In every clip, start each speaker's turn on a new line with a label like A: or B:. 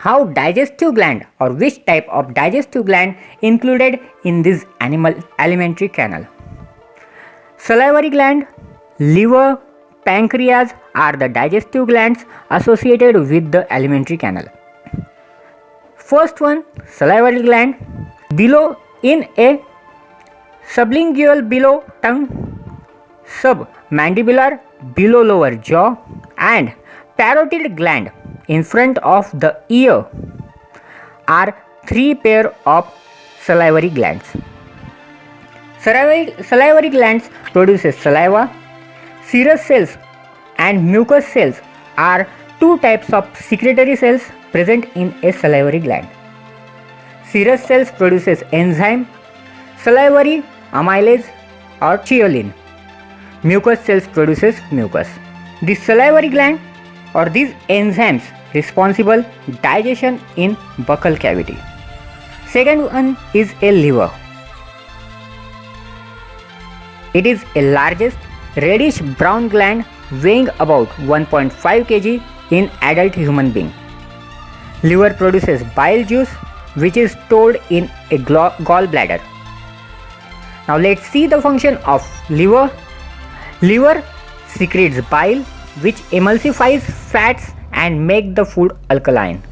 A: how digestive gland or which type of digestive gland included in this animal alimentary canal. Salivary gland, liver, pancreas are the digestive glands associated with the alimentary canal. First one, salivary gland, below in a sublingual below tongue, submandibular below lower jaw, and parotid gland in front of the ear are three pair of salivary glands. Salivary glands produces saliva. Serous cells and mucous cells are two types of secretory cells present in a salivary gland. Serous cells produces enzyme, salivary amylase or chiolin. Mucous cells produces mucus. The salivary gland or these enzymes responsible digestion in buccal cavity. Second one is a liver. It is a largest reddish brown gland weighing about 1.5 kg in adult human being. Liver produces bile juice which is stored in a gallbladder. Now let's see the function of liver. Liver secretes bile which emulsifies fats and make the food alkaline.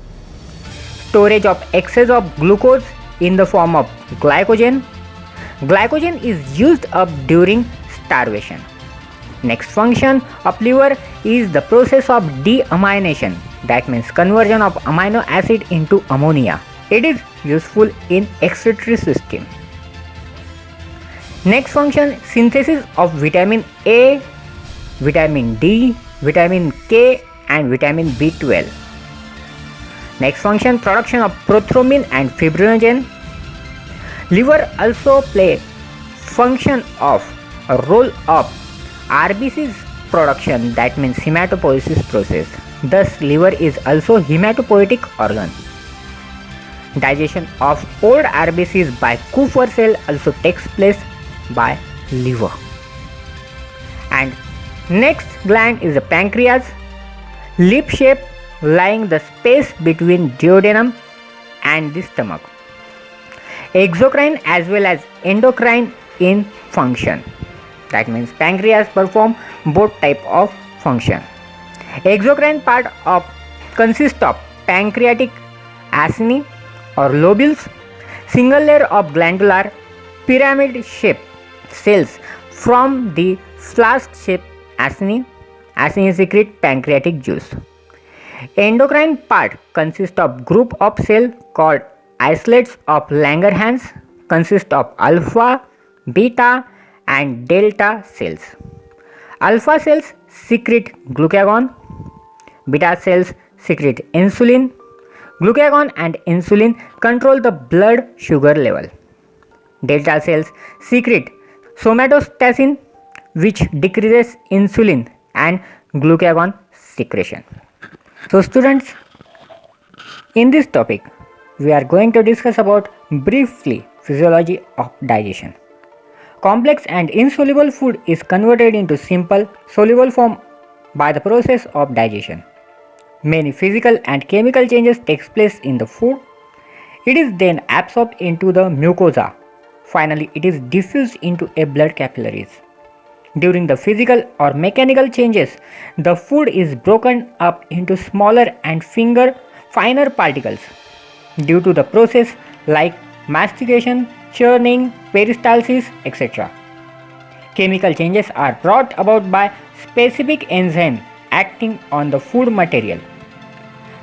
A: Storage of excess of glucose in the form of glycogen. Glycogen is used up during starvation. Next function of liver is the process of deamination, that means conversion of amino acid into ammonia. It is useful in excretory system. Next function, synthesis of vitamin A, vitamin D, vitamin K and vitamin B12. Next function, production of prothrombin and fibrinogen. Liver also play function of a role of RBC's production, that means hematopoiesis process. Thus liver is also hematopoietic organ. Digestion of old RBCs by Kupffer cell also takes place by liver. And next gland is the pancreas, lip shape lying the space between duodenum and the stomach. Exocrine as well as endocrine in function. That means pancreas perform both type of function. Exocrine part of consists of pancreatic acini or lobules, single layer of glandular pyramid shaped cells from the flask shaped acini. Acini secrete pancreatic juice. Endocrine part consists of group of cells called isolates of Langerhans, consist of alpha, beta and delta cells. Alpha cells secrete glucagon, beta cells secrete insulin. Glucagon and insulin control the blood sugar level. Delta cells secrete somatostatin which decreases insulin and glucagon secretion. So students, in this topic we are going to discuss about briefly physiology of digestion. Complex and insoluble food is converted into simple, soluble form by the process of digestion. Many physical and chemical changes takes place in the food. It is then absorbed into the mucosa. Finally, it is diffused into a blood capillaries. During the physical or mechanical changes, the food is broken up into smaller and finer particles due to the process like mastication, churning, peristalsis, etc. Chemical changes are brought about by specific enzymes acting on the food material.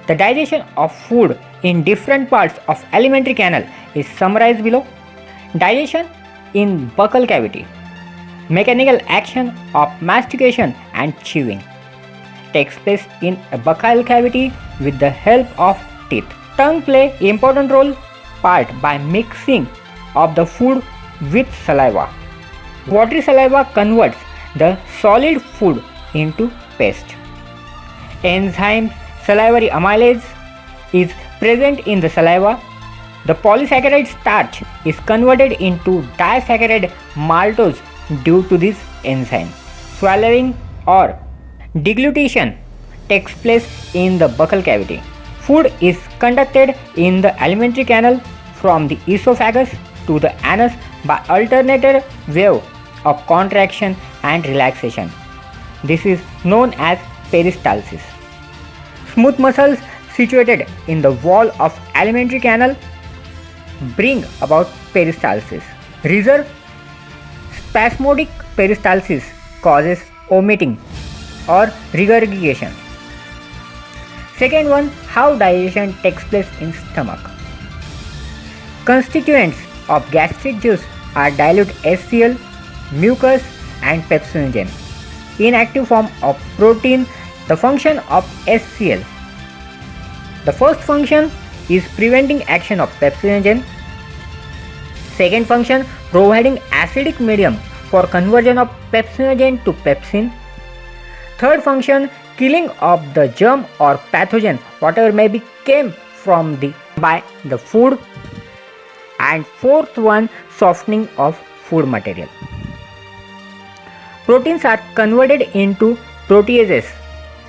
A: The digestion of food in different parts of alimentary canal is summarized below. Digestion in buccal cavity. Mechanical action of mastication and chewing takes place in a buccal cavity with the help of teeth. Tongue play important role part by mixing of the food with saliva. Watery saliva converts the solid food into paste. Enzyme salivary amylase is present in the saliva. The polysaccharide starch is converted into disaccharide maltose due to this enzyme. Swallowing or deglutition takes place in the buccal cavity. Food is conducted in the alimentary canal from the esophagus to the anus by alternated wave of contraction and relaxation. This is known as peristalsis. Smooth muscles situated in the wall of alimentary canal bring about peristalsis. Reserve spasmodic peristalsis causes vomiting or regurgitation. Second one, how digestion takes place in stomach. Constituents of gastric juice are dilute HCl, mucus and pepsinogen. Inactive form of protein, the function of HCl. The first function is preventing action of pepsinogen. Second function, providing acidic medium for conversion of pepsinogen to pepsin. Third function, killing of the germ or pathogen whatever may be came from by the food. And fourth one, softening of food material. Proteins are converted into proteases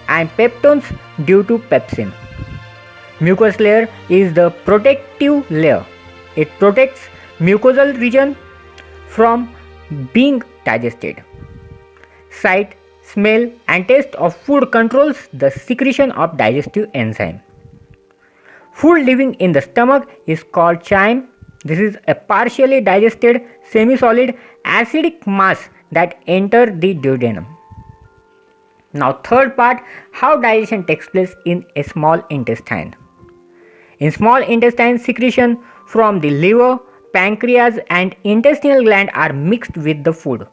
A: and peptones due to pepsin. Mucous layer is the protective layer. It protects mucosal region from being digested. Sight, smell and taste of food controls the secretion of digestive enzyme. Food living in the stomach is called chyme. This is a partially digested semi-solid acidic mass that enter the duodenum. Now third part, how digestion takes place in a small intestine. In small intestine, secretion from the liver, pancreas and intestinal gland are mixed with the food.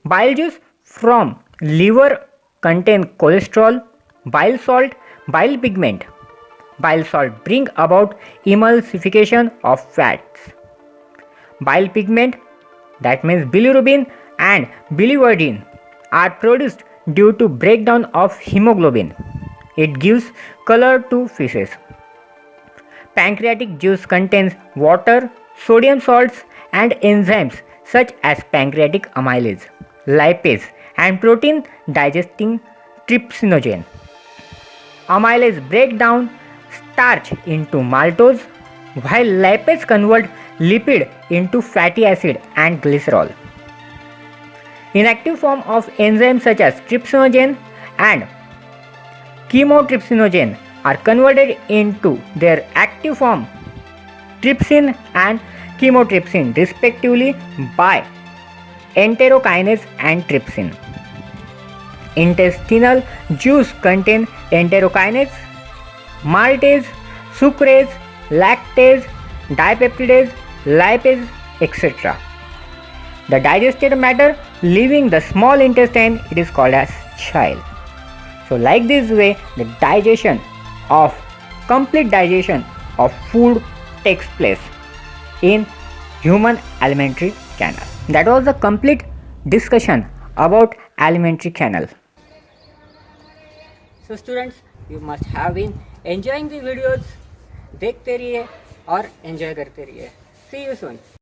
A: Bile juice from liver contain cholesterol, bile salt, bile pigment. Bile salt bring about emulsification of fats. Bile pigment, that means bilirubin and biliverdin, are produced due to breakdown of hemoglobin. It gives color to fishes. Pancreatic juice contains water, sodium salts and enzymes such as pancreatic amylase, lipase and protein digesting trypsinogen. Amylase break down starch into maltose while lipase convert lipid into fatty acid and glycerol. Inactive form of enzymes such as trypsinogen and chymotrypsinogen are converted into their active form trypsin and chymotrypsin respectively by enterokinase and trypsin. Intestinal juice contain enterokinase, maltase, sucrase, lactase, dipeptidase, lipase, etc. The digested matter leaving the small intestine, it is called as chyle. So like this way, the complete digestion of food takes place in human alimentary canal. That was the complete discussion about alimentary canal. So students, you must have been enjoying the videos. देखते रहिए और enjoy करते रहिए. See you soon.